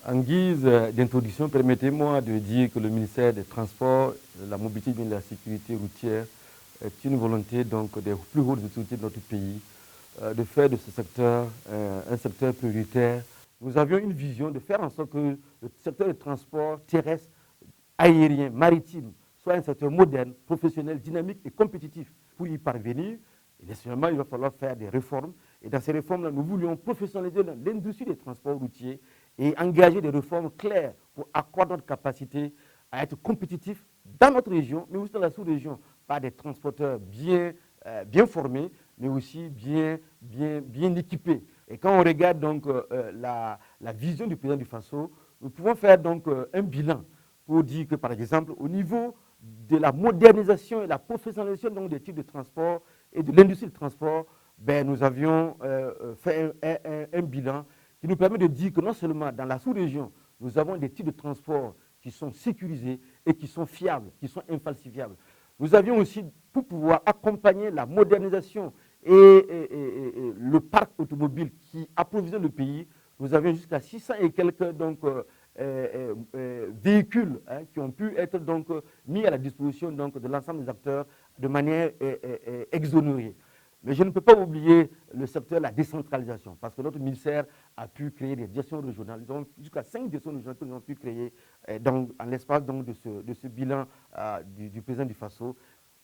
En guise d'introduction, permettez-moi de dire que le ministère des Transports, de la Mobilité et de la Sécurité routière est une volonté donc, des plus hautes autorités de notre pays de faire de ce secteur un secteur prioritaire. Nous avions une vision de faire en sorte que le secteur des transports terrestre, aérien, maritime soit un secteur moderne, professionnel, dynamique et compétitif. Pour y parvenir, nécessairement, il va falloir faire des réformes. Et dans ces réformes-là, nous voulions professionnaliser l'industrie des transports routiers et engager des réformes claires pour accroître notre capacité à être compétitif dans notre région, mais aussi dans la sous-région, par des transporteurs bien formés, mais aussi bien équipés. Et quand on regarde donc la vision du président du Faso, nous pouvons faire donc un bilan pour dire que, par exemple, au niveau de la modernisation et la professionnalisation donc, des types de transport et de l'industrie du transport, nous avions fait un bilan qui nous permet de dire que non seulement dans la sous-région, nous avons des types de transport qui sont sécurisés et qui sont fiables, qui sont infalsifiables. Nous avions aussi, pour pouvoir accompagner la modernisation et le parc automobile qui approvisionne le pays, nous avions jusqu'à 600 et quelques donc, véhicules qui ont pu être donc, mis à la disposition donc, de l'ensemble des acteurs de manière exonérée. Mais je ne peux pas oublier le secteur de la décentralisation, parce que notre ministère a pu créer des directions régionales. Nous avons jusqu'à 5 directions régionales que nous avons pu créer en l'espace de ce bilan du président du Faso.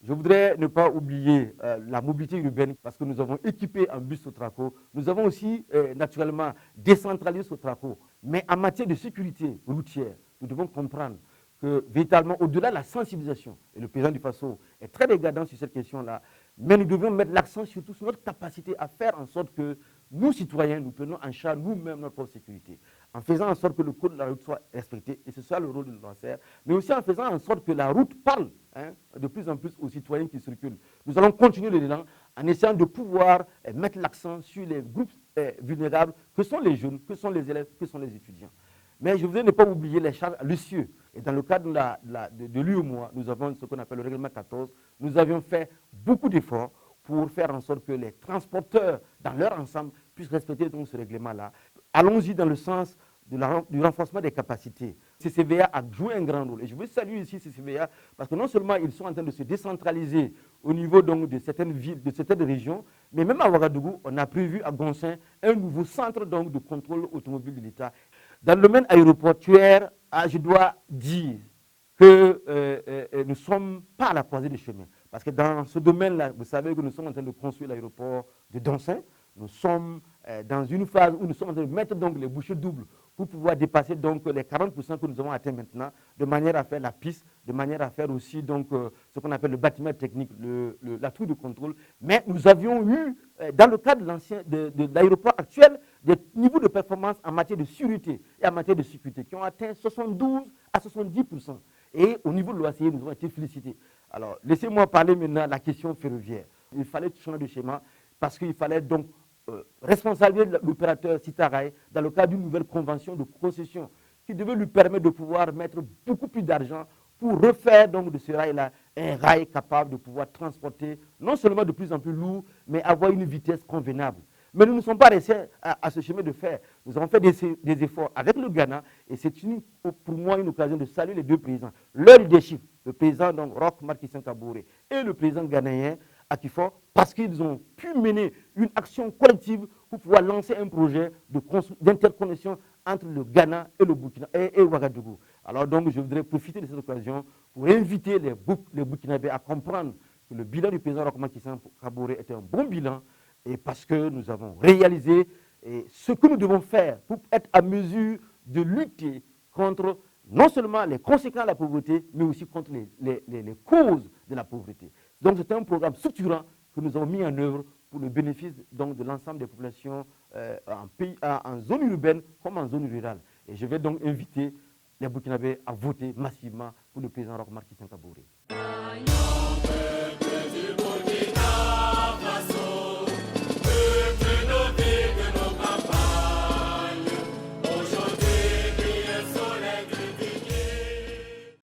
Je voudrais ne pas oublier la mobilité urbaine, parce que nous avons équipé un bus Sotraco. Nous avons aussi naturellement décentralisé Sotraco. Mais en matière de sécurité routière, nous devons comprendre que véritablement, au-delà de la sensibilisation, et le président du Faso est très regardant sur cette question-là, mais nous devons mettre l'accent surtout sur notre capacité à faire en sorte que nous, citoyens, nous prenons en charge nous-mêmes notre propre sécurité, en faisant en sorte que le code de la route soit respecté, et c'est ça le rôle de l'ONCR, mais aussi en faisant en sorte que la route parle de plus en plus aux citoyens qui circulent. Nous allons continuer l'élan en essayant de pouvoir mettre l'accent sur les groupes vulnérables, que sont les jeunes, que sont les élèves, que sont les étudiants. Mais je voudrais ne pas oublier les charges à l'essieu. Et dans le cadre de l'UEMOA, nous avons ce qu'on appelle le règlement 14. Nous avions fait beaucoup d'efforts pour faire en sorte que les transporteurs, dans leur ensemble, puissent respecter donc ce règlement-là. Allons-y dans le sens du renforcement des capacités. CCVA a joué un grand rôle. Et je veux saluer ici CCVA parce que non seulement ils sont en train de se décentraliser au niveau donc, de certaines villes, de certaines régions, mais même à Ouagadougou, on a prévu à Gonsin un nouveau centre donc, de contrôle automobile de l'État. Dans le domaine aéroportuaire, je dois dire que nous ne sommes pas à la croisée des chemins. Parce que dans ce domaine-là, vous savez que nous sommes en train de construire l'aéroport de Donsin. Nous sommes dans une phase où nous sommes en train de mettre donc, les bouchées doubles pour pouvoir dépasser donc, les 40% que nous avons atteints maintenant, de manière à faire la piste, de manière à faire aussi donc, ce qu'on appelle le bâtiment technique, la tour de contrôle. Mais nous avions eu, dans le cadre de l'aéroport actuel, des niveaux de performance en matière de sûreté et en matière de sécurité qui ont atteint 72 à 70%. Et au niveau de l'OACI, nous avons été félicités. Alors, laissez-moi parler maintenant de la question ferroviaire. Il fallait changer de schéma parce qu'il fallait donc responsabiliser l'opérateur Citaraï dans le cadre d'une nouvelle convention de concession qui devait lui permettre de pouvoir mettre beaucoup plus d'argent pour refaire donc de ce rail-là un rail capable de pouvoir transporter non seulement de plus en plus lourd, mais avoir une vitesse convenable. Mais nous ne sommes pas restés à ce chemin de fer. Nous avons fait des efforts avec le Ghana et c'est pour moi une occasion de saluer les deux présidents. Leur leadership, le président Roch Marc Christian Kaboré et le président ghanéen Akifo, parce qu'ils ont pu mener une action collective pour pouvoir lancer un projet d'interconnexion entre le Ghana et le Burkina et Ouagadougou. Alors donc, je voudrais profiter de cette occasion pour inviter les Burkinabés à comprendre que le bilan du président Roch Marc Christian Kaboré était un bon bilan et parce que nous avons réalisé ce que nous devons faire pour être à mesure de lutter contre non seulement les conséquences de la pauvreté, mais aussi contre les causes de la pauvreté. Donc c'est un programme structurant que nous avons mis en œuvre pour le bénéfice donc, de l'ensemble des populations en zone urbaine comme en zone rurale. Et je vais donc inviter les Burkinabés à voter massivement pour le président Roch Marc Christian Kaboré.